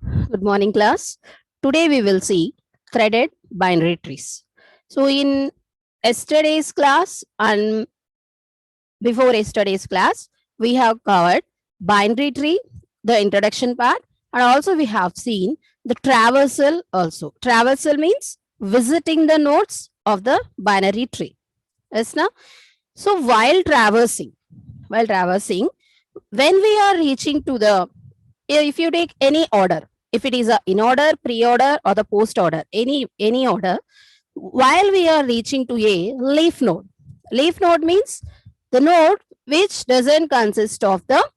Good morning, class. Today we will see threaded binary trees. So, in yesterday's class and before yesterday's class, we have covered binary tree, the introduction part, and also we have seen the traversal also. Traversal means visiting the nodes of the binary tree. Yes, now? So, while traversing, when we are reaching to the, if you take any order, if it is a in order, pre-order, or the post order, any order, while we are reaching to a leaf node. Leaf node means the node which doesn't consist of the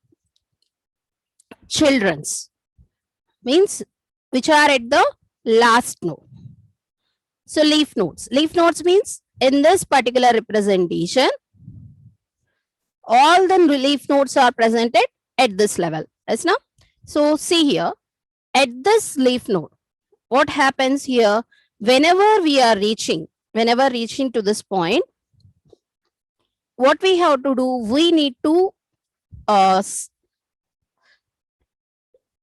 children's, means which are at the last node. So leaf nodes. Leaf nodes means in this particular representation, all the leaf nodes are presented at this level. Yes, now? So see here, at this leaf node, what happens here, whenever reaching to this point, what we have to do, we need to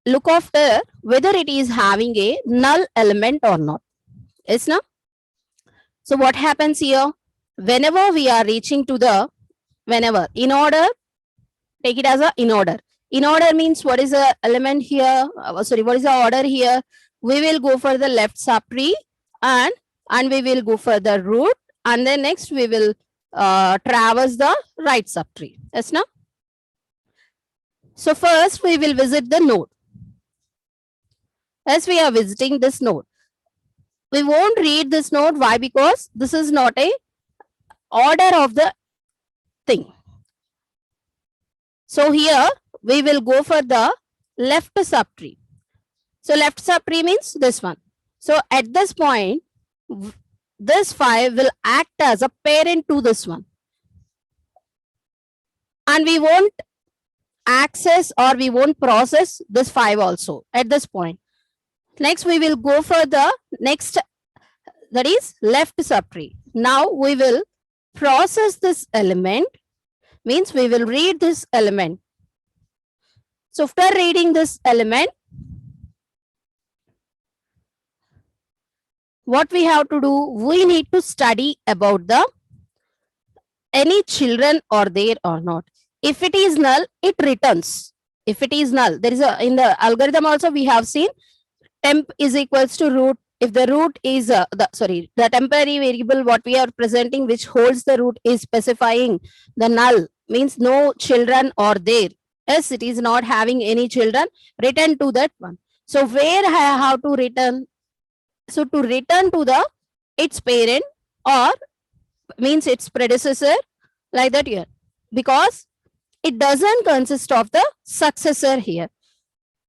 look after whether it is having a null element or not. Yes, now? So what happens here, whenever we are reaching to the, whenever in order, take it as a in order. In order means what is the element here? What is the order here? We will go for the left subtree and we will go for the root, and then next we will traverse the right subtree. Yes, now? So first we will visit the node. As we are visiting this node, we won't read this node. Why? Because this is not a order of the thing. So here we will go for the left subtree. So left subtree means this one. So at this point, this 5 will act as a parent to this one. And we won't access or we won't process this 5 also at this point. Next, we will go for the next, that is left subtree. Now we will process this element, means we will read this element. So after reading this element, what we have to do, we need to study about the any children are there or not. If it is null, it returns. If it is null, there is a, in the algorithm also we have seen temp is equals to root. If the root is the temporary variable what we are presenting which holds the root is specifying the null, means no children are there. Yes, it is not having any children, return to that one. So where I have to return? So to return to the its parent or means its predecessor, like that here, because it doesn't consist of the successor here.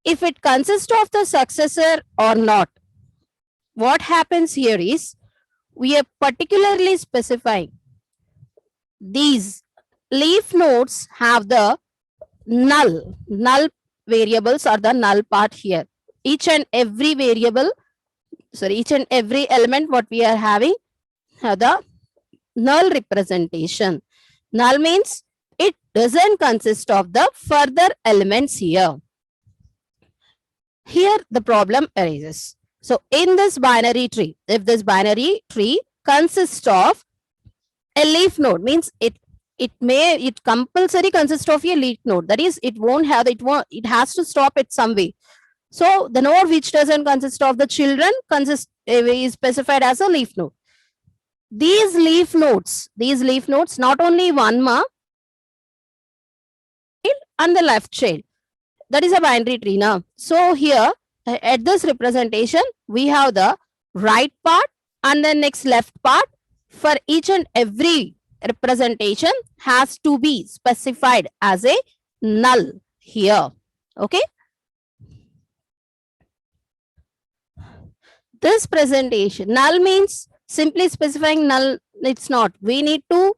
If it consists of the successor or not, what happens here is we are particularly specifying these leaf nodes have the null variables or the null part here. Each and every variable, each and every element what we are having have the null representation. Null means it doesn't consist of the further elements here. Here the problem arises. So in this binary tree, if this binary tree consists of a leaf node, means it compulsory consists of a leaf node. That is, it has to stop it some way. So the node which doesn't consist of the children is specified as a leaf node. These leaf nodes, not only one and the left child. That is a binary tree now. So here at this representation, we have the right part and the next left part. For each and every representation has to be specified as a null here. Okay. This presentation, null means simply specifying null. It's not. We need to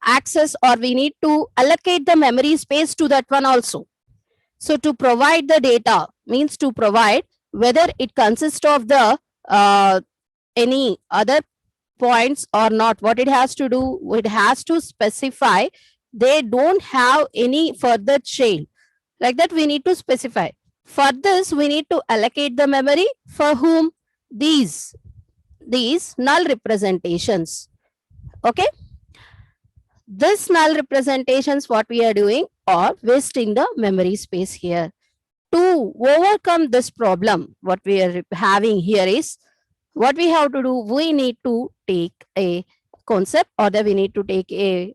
access, or we need to allocate the memory space to that one also. So to provide the data means to provide whether it consists of the any other points or not. What it has to do, it has to specify they don't have any further chain. Like that, we need to specify. For this, we need to allocate the memory for whom? These null representations. Okay. This null representations, what we are doing, or wasting the memory space here. To overcome this problem, what we are having here is, what we have to do, we need to take a concept, or we need to take a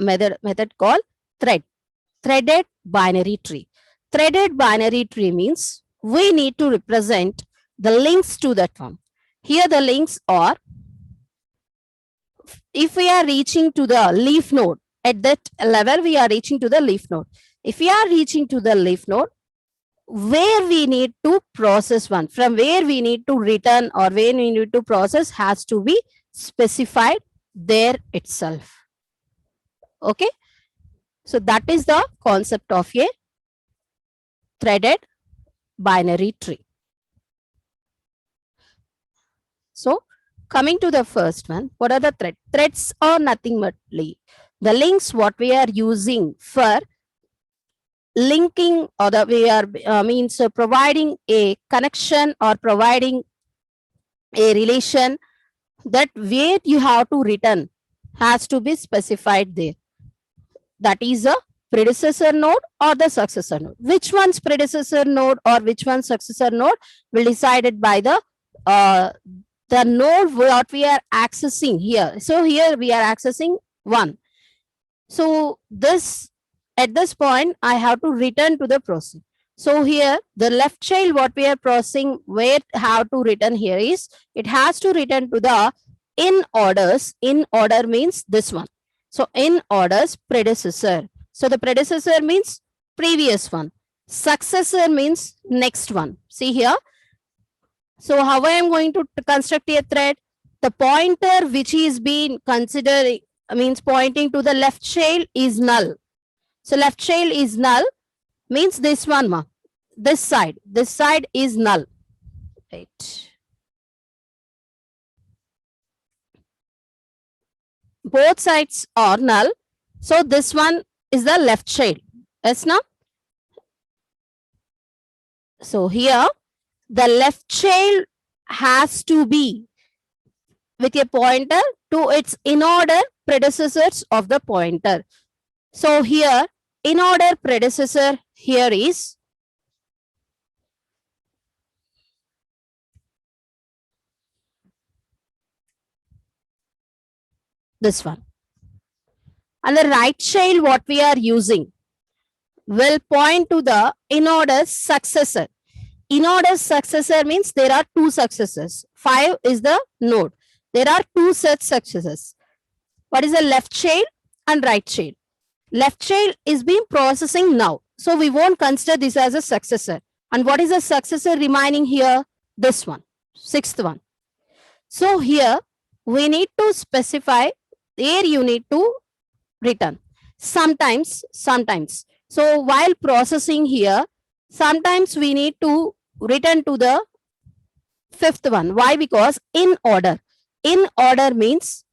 method called threaded binary tree. Threaded binary tree means we need to represent the links to that one. Here the links are, if we are reaching to the leaf node, at that level we are reaching to the leaf node. If we are reaching to the leaf node, where we need to process one, from where we need to return or where we need to process, has to be specified there itself. Okay. So that is the concept of a threaded binary tree. So coming to the first one, what are the threads? Threads are nothing but the links what we are using for linking, or that we are means providing a connection or providing a relation, that where you have to return has to be specified there. That is a predecessor node or the successor node. Which one's predecessor node or which one's successor node will decided by the node what we are accessing here. So here we are accessing 1. So this, at this point, I have to return to the process. So here the left child what we are processing, where have to return here is, it has to return to the in orders. In order means this one. So in orders predecessor. So the predecessor means previous one. Successor means next one. See here. So how I am going to construct a thread? The pointer which is being considered means pointing to the left child is null. So left child is null means this one, ma. This side is null. Right. Both sides are null. So this one is the left child. Yes, now. So here the left child has to be with a pointer to its in order predecessors of the pointer. So here in order predecessor here is this one. And the right child what we are using will point to the in order successor. In order successor means there are 2 successors. 5 is the node. There are 2 such successors. What is the left child and right child? Left child is being processing now. So we won't consider this as a successor. And what is the successor remaining here? This one, 6th one. So here we need to specify where you need to return. Sometimes. So while processing here, sometimes we need to return to the 5th one. Why? Because in order. In order means,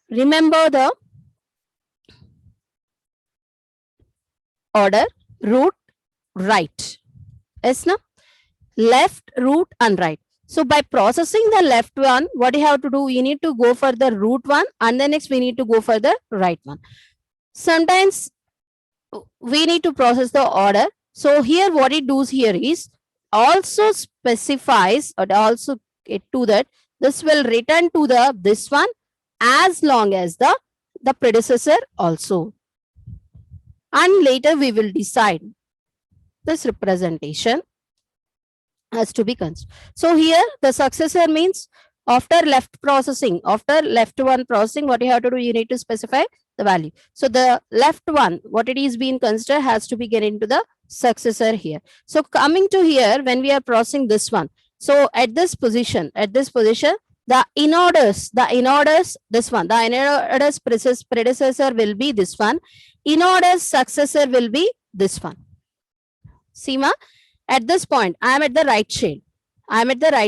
remember the order, root, right. Yes, no? Left, root and right. So by processing the left one, what you have to do, you need to go for the root one, and then next we need to go for the right one. Sometimes we need to process the order. So here what it does here is also specifies, or also get to that this will return to the this one as long as the predecessor also. And later we will decide this representation has to be considered. So here the successor means after left processing, after left one processing, what you have to do, you need to specify the value. So the left one, what it is being considered, has to be get into the successor here. So coming to here, when we are processing this one, so at this position, the in orders, this one, the in orders predecessor will be this one. In orders successor will be this one. See, ma, at this point, I am at the right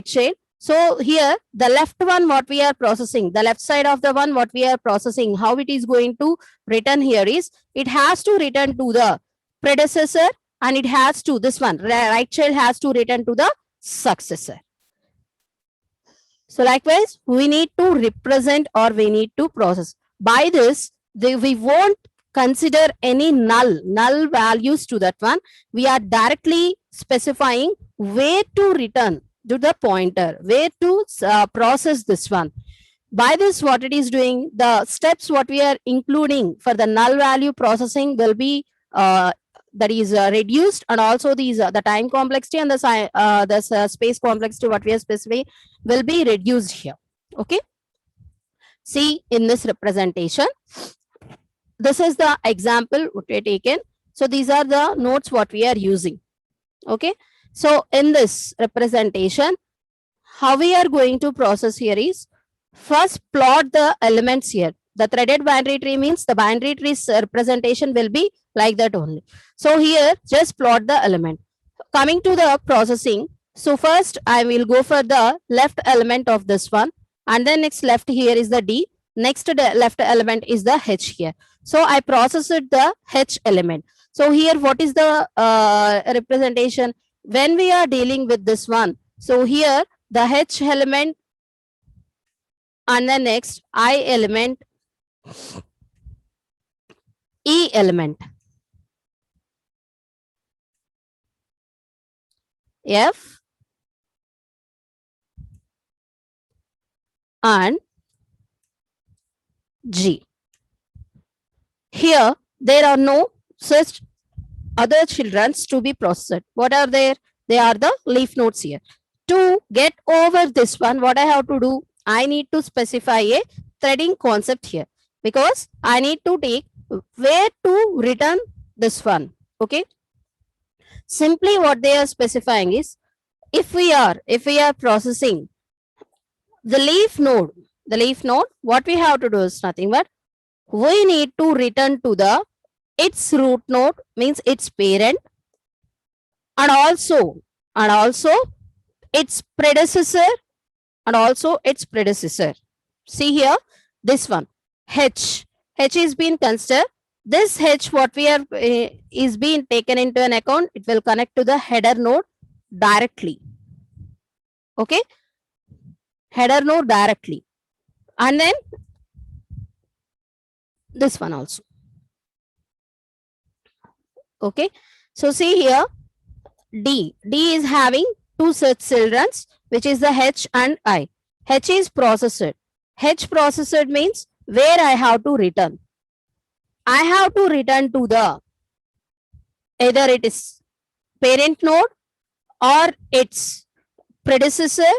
child. So here, the left one, what we are processing, the left side of the one, what we are processing, how it is going to return here is, it has to return to the predecessor, and it has to, this one, right child has to return to the successor. So likewise, we need to represent or we need to process. By this, we won't consider any null values to that one. We are directly specifying where to return to the pointer, where to process this one. By this, what it is doing, the steps what we are including for the null value processing will be that is reduced, and also these the time complexity and the space complexity what we are specifying will be reduced here. Okay, see in this representation, this is the example what we are taken. So these are the nodes what we are using. Okay, so in this representation, how we are going to process here is, first plot the elements here. The threaded binary tree means the binary tree's representation will be like that only. So here, just plot the element. Coming to the processing, so first I will go for the left element of this one, and then next left here is the D, next left element is the H here. So I processed the H element. So here, what is the representation? When we are dealing with this one, so here the H element, and the next I element, E element, F, and G. Here, there are no such other childrens to be processed. What are there? They are the leaf nodes here. To get over this one, what I have to do? I need to specify a threading concept here, because I need to take where to return this one. Okay. Simply what they are specifying is, if we are processing the leaf node, what we have to do is nothing but we need to return to the its root node, means its parent, and also its predecessor, See here, this one, H is being considered. This H, what we are is being taken into an account. It will connect to the header node directly. Okay, header node directly, and then this one also. Okay, so see here, D is having two such children, which is the H and I. H is processed. H processed means where I have to return. I have to return to the either it is parent node or its predecessor,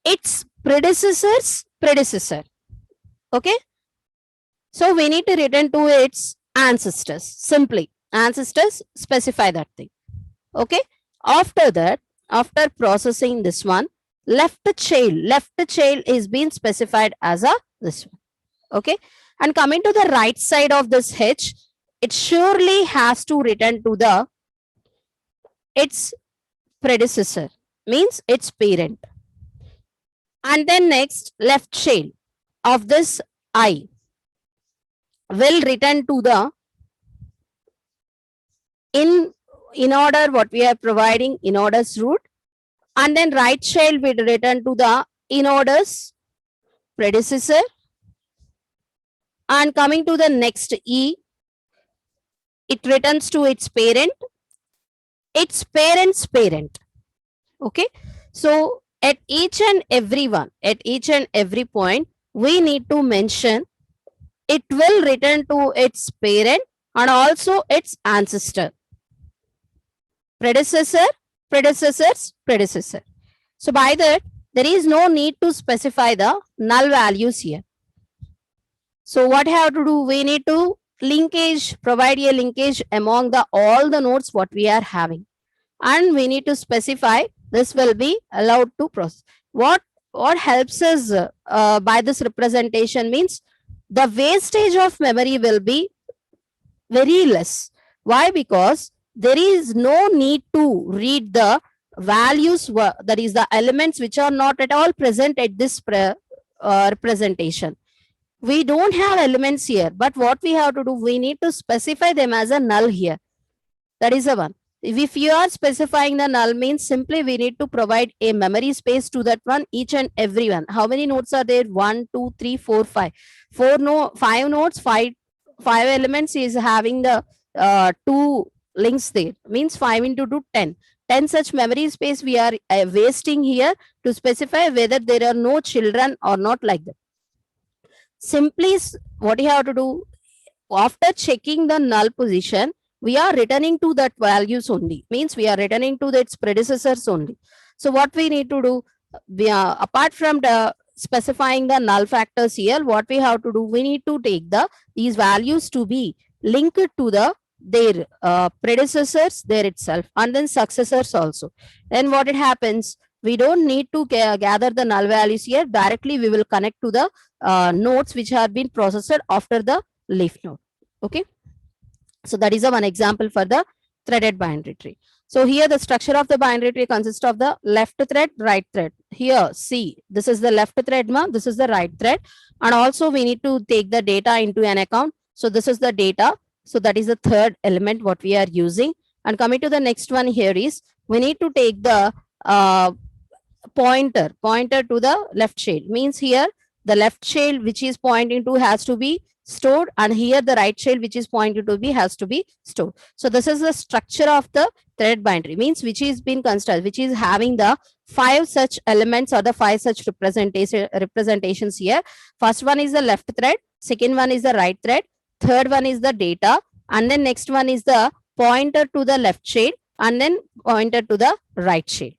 its predecessor's predecessor. Okay, so we need to return to its ancestors. Simply ancestors, specify that thing. Okay, after that, after processing this one, left child is being specified as a this one. Okay, and coming to the right side of this H, it surely has to return to the its predecessor, means its parent. And then next, left child of this I will return to the in order what we are providing in order's root, and then right child will return to the in order's predecessor, and coming to the next E, it returns to its parent, its parent's parent. Okay, so at each and every one, at each and every point, we need to mention it will return to its parent and also its ancestor, predecessor, predecessor's predecessor. So by that, there is no need to specify the null values here. So what I have to do? We need to linkage, provide a linkage among the all the nodes what we are having, and we need to specify this will be allowed to process. What helps us by this representation means the wastage of memory will be very less. Why? Because there is no need to read the values were, that is the elements which are not at all present at this representation. We don't have elements here, but what we have to do, we need to specify them as a null here. That is the one. If you are specifying the null, means simply we need to provide a memory space to that one, each and every one. How many nodes are there? 1, 2, 3, 4, 5. 5 nodes, five elements is having the 2 links there. Means 5 into 2, 10. 10 such memory space we are wasting here to specify whether there are no children or not, like that. Simply what you have to do, after checking the null position, we are returning to that values only. Means we are returning to its predecessors only. So what we need to do, we are, apart from the specifying the null factors here, what we have to do, we need to take these values to be linked to their predecessors there itself, and then successors also. Then what it happens, we don't need to gather the null values here. Directly we will connect to the nodes which have been processed after the leaf node. Okay, so that is one example for the threaded binary tree. So here the structure of the binary tree consists of the left thread, right thread. Here, see, this is the left thread, this is the right thread, and also we need to take the data into an account. So this is the data. So that is the third element what we are using. And coming to the next one here is, we need to take the pointer to the left child. Means here the left child which is pointing to has to be stored, and here the right child which is pointed to be has to be stored. So this is the structure of the thread binary, means which is been constructed, which is having the 5 such elements or the 5 such representations here. First one is the left thread, second one is the right thread, third one is the data, and then next one is the pointer to the left child, and then pointer to the right child.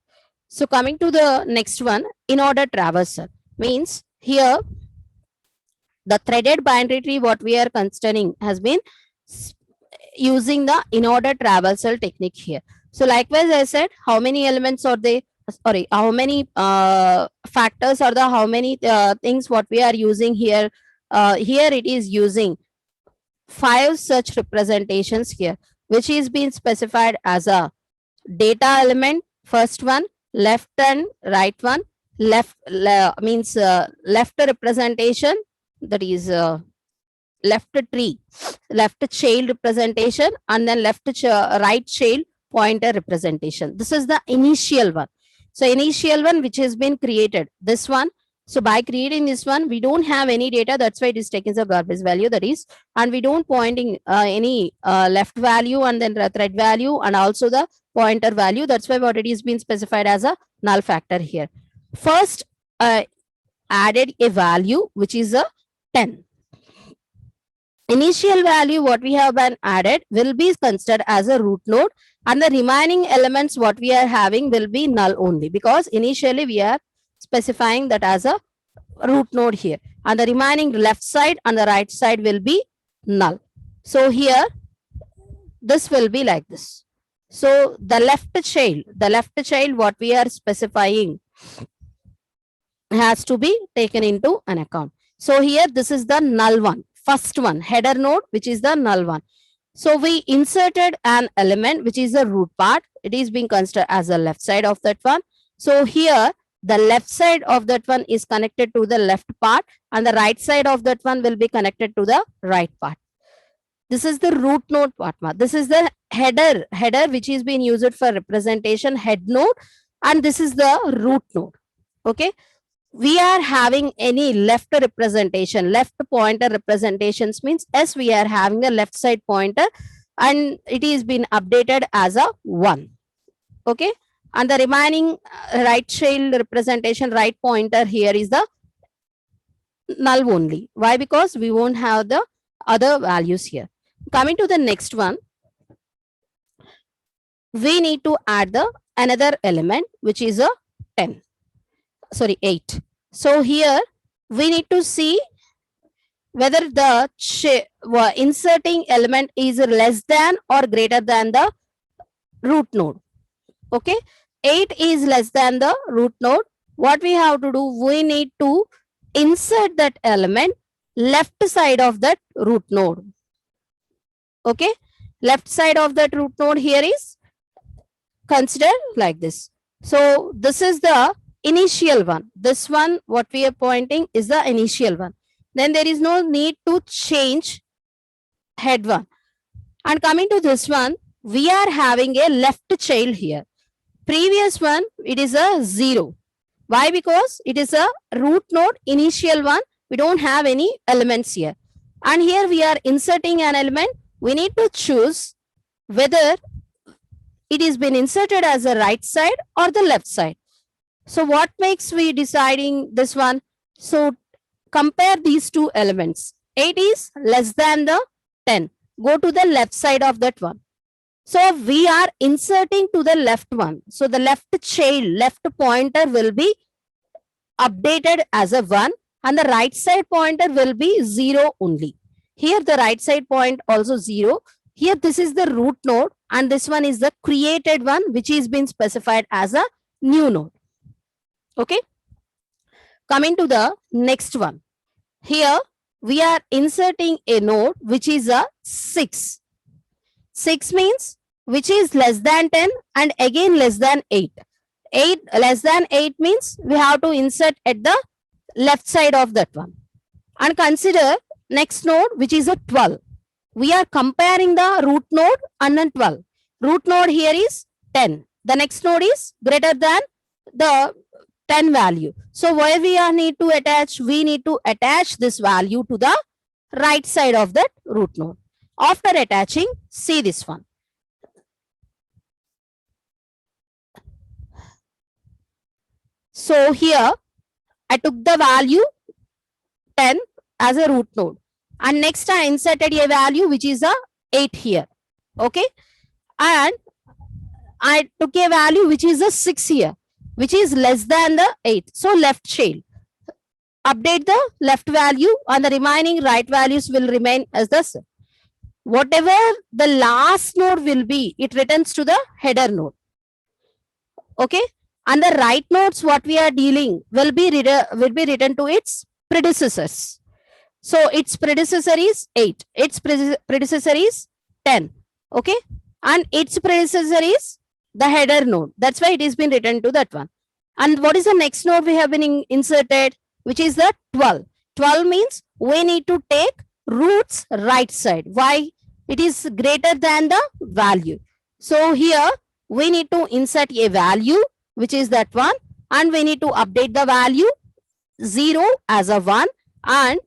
So coming to the next one, in order traversal, means here the threaded binary tree what we are considering has been using the in order traversal technique here. So likewise I said, how many elements are they, sorry, how many factors are the, how many things what we are using here. Here it is using 5 such representations here, which is being specified as a data element, first one, left and right one, left means left representation, that is left tree, left child representation, and then right child pointer representation. This is the initial one. So initial one which has been created, this one. So by creating this one, we don't have any data, that's why it is taking the garbage value, that is, and we don't pointing any left value and then the thread value and also the pointer value. That's why what it is being specified as a null factor here. First added a value which is a 10. Initial value what we have been added will be considered as a root node, and the remaining elements what we are having will be null only, because initially we are specifying that as a root node here, and the remaining left side and the right side will be null. So here this will be like this. So the left child what we are specifying has to be taken into an account. So here this is the null one, first one, header node, which is the null one. So we inserted an element which is the root part. It is being considered as the left side of that one. So here the left side of that one is connected to the left part, and the right side of that one will be connected to the right part. This is the root node part. This is the header which is being used for representation, head node, and this is the root node. Okay, we are having any left representation, left pointer representations, means yes, we are having a left side pointer and it is been updated as a 1. Okay, and the remaining right child representation, right pointer here is the null only. Why? Because we won't have the other values here. Coming to the next one, we need to add the another element which is a 8. So here we need to see whether the inserting element is less than or greater than the root node. Okay, 8 is less than the root node. What we have to do, we need to insert that element left side of that root node. Okay, left side of that root node here is considered like this. So this is the initial one. This one, what we are pointing is the initial one. Then there is no need to change head one. And coming to this one, we are having a left child here. Previous one, it is a 0. Why? Because it is a root node, initial one. We don't have any elements here. And here we are inserting an element. We need to choose whether it is been inserted as a right side or the left side. So what makes we deciding this one? So compare these two elements. 8 is less than the 10. Go to the left side of that one. So we are inserting to the left one. So the left child, left pointer will be updated as a 1 and the right side pointer will be 0 only. Here the right side point also 0. Here this is the root node and this one is the created one which is been specified as a new node. Okay. Coming to the next one. Here we are inserting a node which is a 6. 6 means which is less than 10 and again less than 8. 8 less than 8 means we have to insert at the left side of that one. And consider next node which is a 12. We are comparing the root node and then 12. Root node here is 10. The next node is greater than the 10 value. So where we are need to attach? We need to attach this value to the right side of that root node. After attaching, see this one. So here I took the value 10 as a root node and next I inserted a value which is a 8 here. Okay. And I took a value which is a 6 here, which is less than the 8. So left child. Update the left value and the remaining right values will remain as the same. Whatever the last node will be, it returns to the header node. Okay. And the right nodes what we are dealing will be written to its predecessors. So its predecessor is 8. Its predecessor is 10. Okay. And its predecessor is the header node. That's why it is been written to that one. And what is the next node we have been inserted, which is the 12. 12 means we need to take root's right side. Why? It is greater than the value. So here we need to insert a value, which is that one, and we need to update the value 0 as a 1 and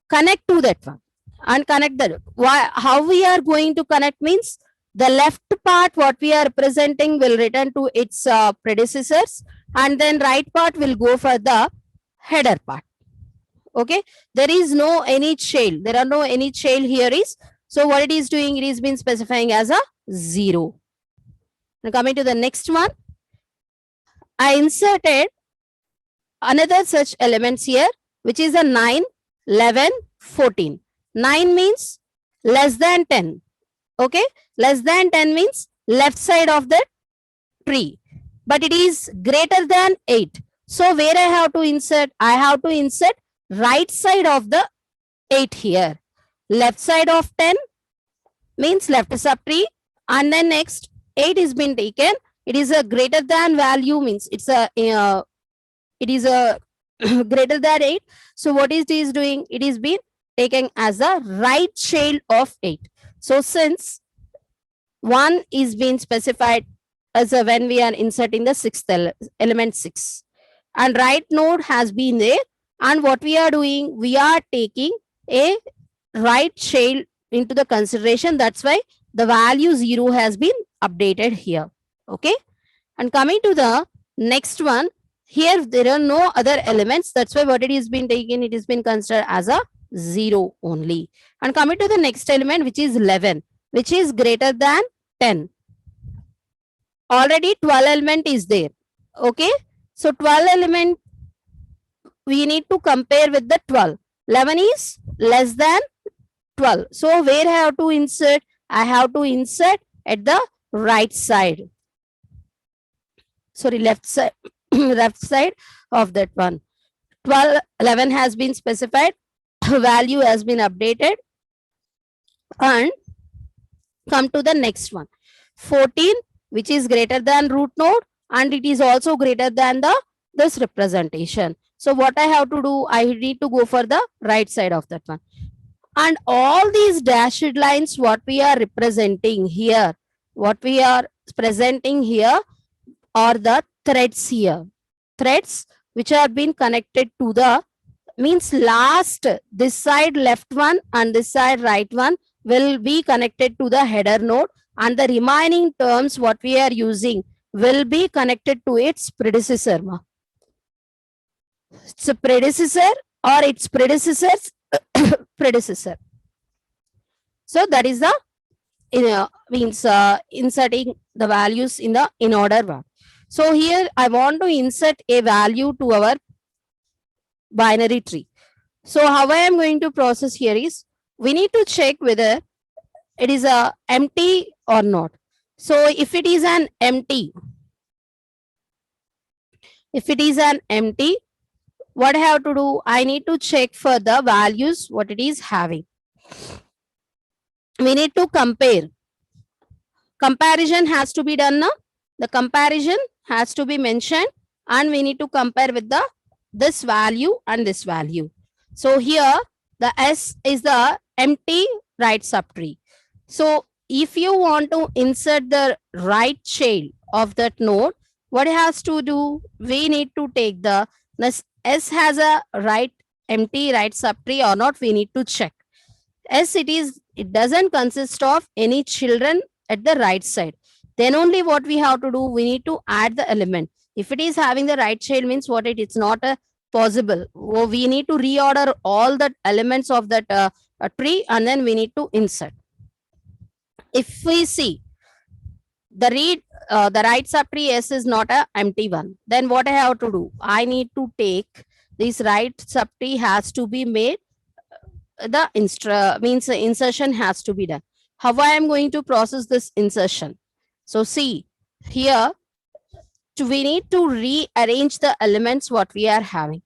connect to that one and connect that. Why? How we are going to connect means the left part what we are presenting will return to its predecessors and then right part will go for the header part. Okay. There is no any child. There are no any child here is. So what it is doing, it is been specifying as a 0. Now coming to the next one, I inserted another such elements here, which is a 9, 11, 14. 9 means less than 10. Okay. Less than 10 means left side of the tree, but it is greater than 8. So where I have to insert? I have to insert right side of the 8 here. Left side of 10 means left subtree, and then next 8 is been taken. It is a greater than value means it's a it is a greater than 8. So what is this doing? It is been taken as a right child of 8. So since 1 is being specified as a when we are inserting the sixth element 6 and right node has been there, and what we are doing, we are taking a right child into the consideration. That's why the value 0 has been updated here. Okay. And coming to the next one, here there are no other elements. That's why what it is been taken, it has been considered as a 0 only. And coming to the next element, which is 11, which is greater than 10. Already 12 element is there. Okay. So 12 element we need to compare with the 12. 11 is less than 12. So where I have to insert? I have to insert at the right side. Sorry, left side, left side of that one. 12, 11 has been specified. Value has been updated. And come to the next one. 14, which is greater than root node, and it is also greater than the this representation. So what I have to do, I need to go for the right side of that one. And all these dashed lines, what we are representing here, what we are presenting here are the threads here. Threads which are been connected to the, means last, this side left one and this side right one will be connected to the header node, and the remaining terms what we are using will be connected to its predecessor. It's a predecessor or its predecessor's predecessor. So that is the means inserting the values in the in order one. So here I want to insert a value to our binary tree. So how I am going to process here is, we need to check whether it is a empty or not. So if it is an empty, what I have to do, I need to check for the values what it is having. We need to compare. Comparison has to be done now. The comparison has to be mentioned, and we need to compare with the this value and this value. So here the S is the empty right subtree. So if you want to insert the right child of that node, what it has to do, we need to take the S has a right empty right subtree or not, we need to check. S it doesn't consist of any children at the right side. Then only what we have to do, we need to add the element. If it is having the right child, means what it's not a possible. We need to reorder all the elements of that tree, and then we need to insert. If we see the right subtree S is not a empty one, then what I have to do, I need to take this right subtree has to be made, the insertion has to be done. How I am going to process this insertion? So see here, we need to rearrange the elements what we are having.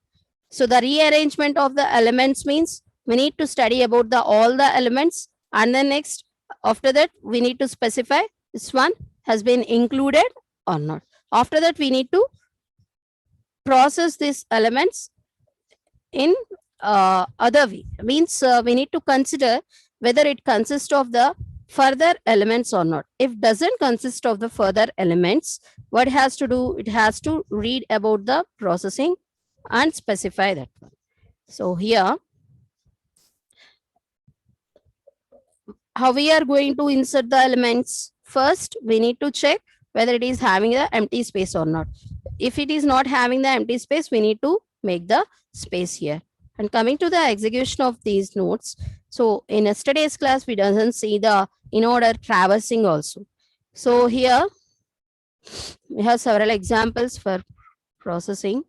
So the rearrangement of the elements means we need to study about the all the elements, and then next after that we need to specify this one has been included or not. After that we need to process these elements in other way, means we need to consider whether it consists of the further elements or not. If doesn't consist of the further elements, what it has to do, it has to read about the processing and specify that one. So here, how we are going to insert the elements? First, we need to check whether it is having the empty space or not. If it is not having the empty space, we need to make the space here. And coming to the execution of these nodes, so in yesterday's class, we doesn't see the in order traversing also. So here we have several examples for processing.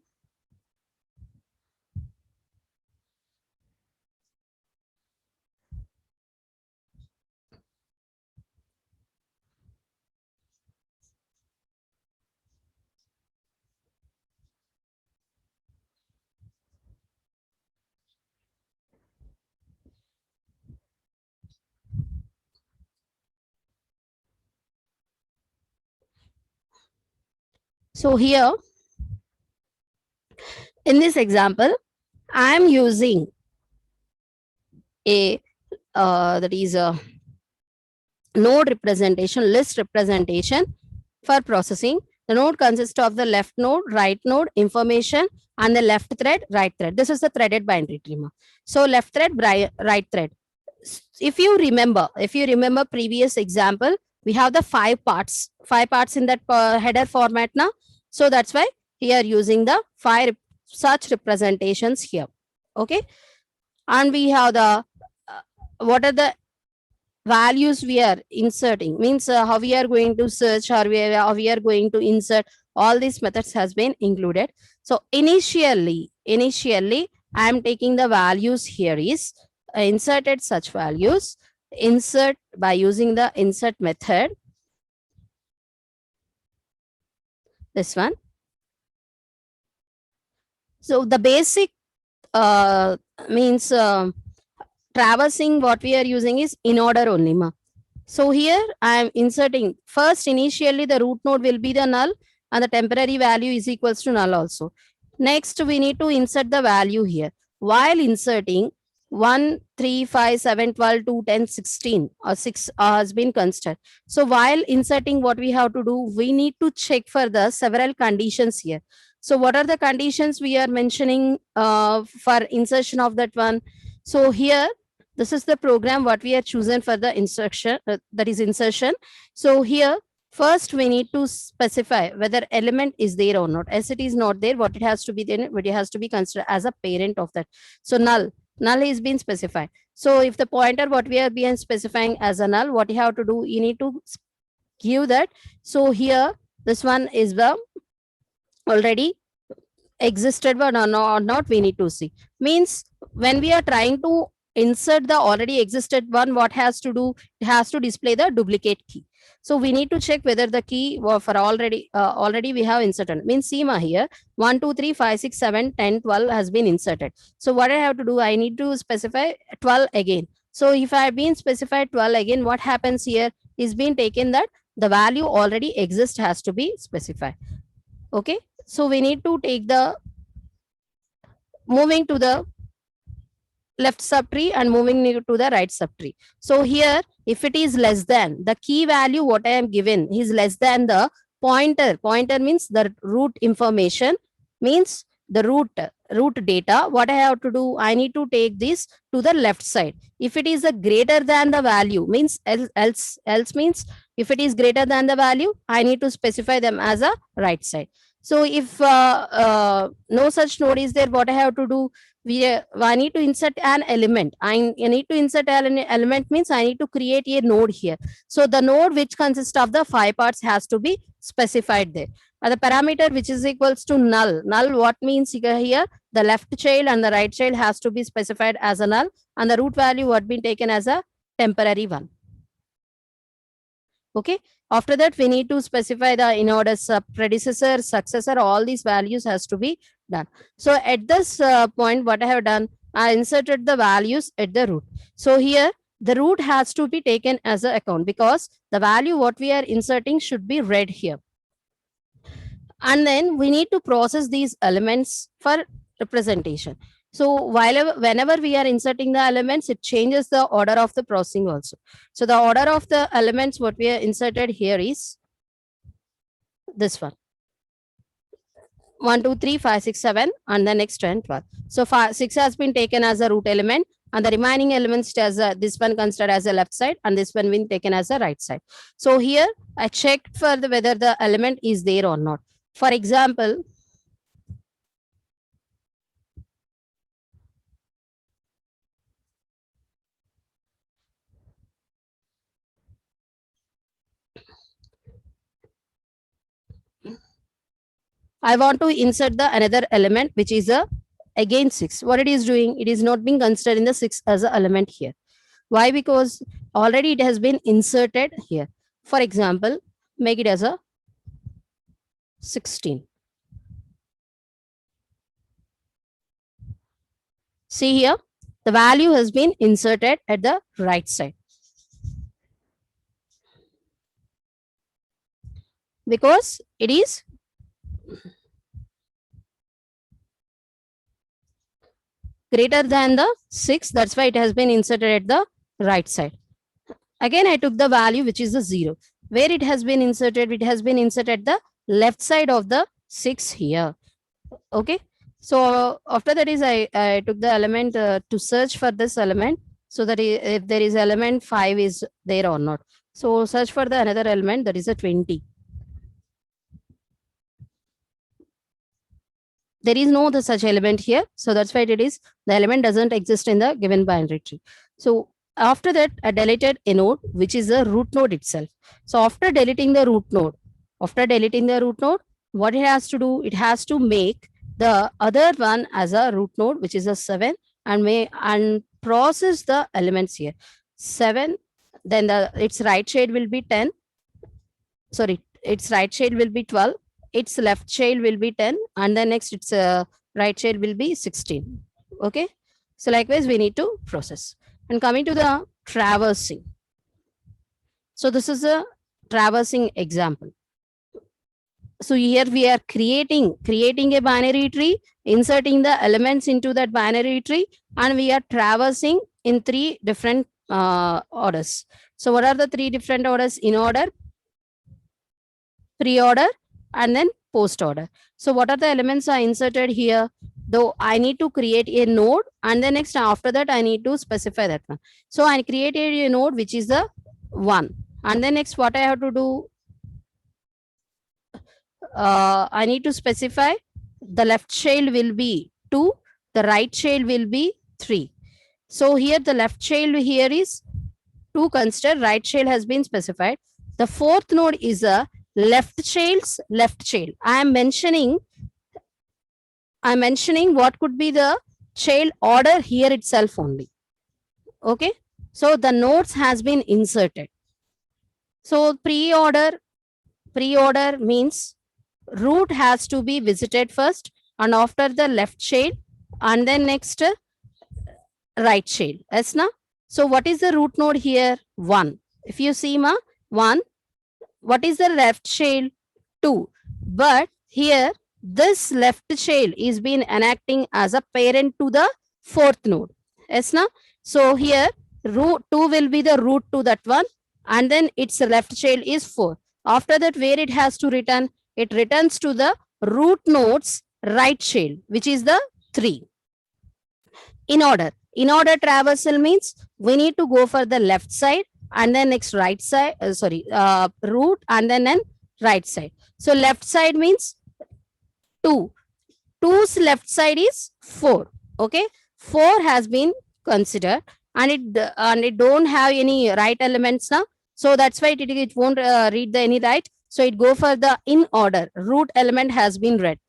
So here, in this example, I am using a that is a node representation, list representation for processing. The node consists of the left node, right node, information, and the left thread, right thread. This is the threaded binary tree. So left thread, right thread. If you remember previous example, we have the five parts in that header format now. So that's why we are using the five such representations here. Okay. And we have the what are the values we are inserting, means how we are going to search, or how we are going to insert. All these methods has been included. So initially I am taking the values here is inserted such values, insert by using the insert method, this one. So the basic means traversing what we are using is in order only. So here I am inserting first initially the root node will be the null and the temporary value is equals to null also. Next we need to insert the value here. While inserting 1, 3, 5, 7, 12, 2, 10, 16 or 6 has been considered. So while inserting what we have to do, we need to check for the several conditions here. So what are the conditions we are mentioning for insertion of that one? So here this is the program what we are chosen for the instruction that is insertion. So here first we need to specify whether element is there or not. As it is not there, what it has to be then, what it has to be considered as a parent of that. So null is being specified. So if the pointer what we are being specifying as a null, what you have to do, you need to give that. So here this one is the already existed one or not, we need to see. Means when we are trying to insert the already existed one, what has to do, it has to display the duplicate key. So we need to check whether the key for already we have inserted. Means SEMA here 1 2 3 5 6 7 10 12 has been inserted. So what I have to do, I need to specify 12 again. So if I have been specified 12 again, what happens here is being taken that the value already exists has to be specified. Okay, so we need to take the moving to the left subtree and moving to the right subtree. So here, if it is less than the key value, what I am given is less than the pointer. Pointer means the root information, means the root data. What I have to do, I need to take this to the left side. If it is a greater than the value, means else means if it is greater than the value, I need to specify them as a right side. So if no such node is there, what I have to do, I need to insert an element. I need to insert an element means I need to create a node here. So the node which consists of the 5 parts has to be specified there. The parameter which is equals to null. Null what means here? The left child and the right child has to be specified as a null, and the root value what been taken as a temporary one. Okay, after that we need to specify the in order predecessor, successor, all these values has to be done. So at this point what I have done, I inserted the values at the root. So here the root has to be taken as an account because the value what we are inserting should be read here. And then we need to process these elements for representation. So whenever we are inserting the elements, it changes the order of the processing also. So the order of the elements what we are inserted here is this one. 1, 2, 3, 5, 6, 7, and the next 10, 12. So 6 has been taken as a root element, and the remaining elements as this one considered as a left side, and this one being taken as a right side. So here I checked for whether the element is there or not. For example, I want to insert the another element which is a again 6. What it is doing, it is not being considered in the 6 as an element here. Why? Because already it has been inserted here. For example, make it as a 16. See here, the value has been inserted at the right side. Because it is greater than the 6, that's why it has been inserted at the right side. Again, I took the value which is the 0. Where it has been inserted, it has been inserted at the left side of the 6 here. Okay, so after that is I took the element to search for this element, so that if there is element 5 is there or not. So search for the another element, that is a 20. There is no such element here, so that's why it is the element doesn't exist in the given binary tree. So after that I deleted a node which is the root node itself. So after deleting the root node, what it has to do, it has to make the other one as a root node which is a 7, and process the elements here. 7, then its right shade will be 10, sorry, its right shade will be 12, its left child will be 10, and then next its right child will be 16. Okay, so likewise we need to process. And coming to the traversing, So this is a traversing example. So here we are creating a binary tree, inserting the elements into that binary tree, and we are traversing in three different orders. So what are the three different orders? In order, pre-order, and then post order. So what are the elements are inserted here? Though I need to create a node, and then next after that I need to specify that one. So I created a node which is the 1, and then next what I have to do, I need to specify the left child will be 2, the right child will be 3. So here the left child here is 2 considered, right child has been specified. The fourth node is a left child's left child. I am mentioning what could be the child order here itself only. Okay. So the nodes has been inserted. So pre-order means root has to be visited first, and after the left child, and then next right child. Yes, na? So what is the root node here? 1. If you see, 1. What is the left child? 2. But here this left child is being enacting as a parent to the fourth node. Yes, na? So here root 2 will be the root to that one, and then its left child is 4. After that, where it has to return? It returns to the root node's right child, which is the 3. In order traversal means we need to go for the left side, and then next right side, root, and then right side. So left side means 2. 2's left side is 4. Okay, 4 has been considered, and it don't have any right elements now. So that's why it won't read the any right. So it go for the in order. Root element has been read,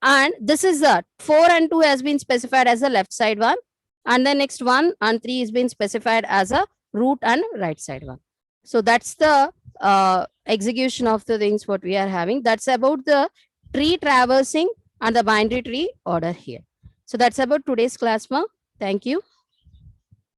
and this is the 4 and 2 has been specified as the left side one, and the next 1 and 3 is been specified as a root and right side one. So that's the execution of the things what we are having. That's about the tree traversing and the binary tree order here. So that's about today's class, ma. Thank you.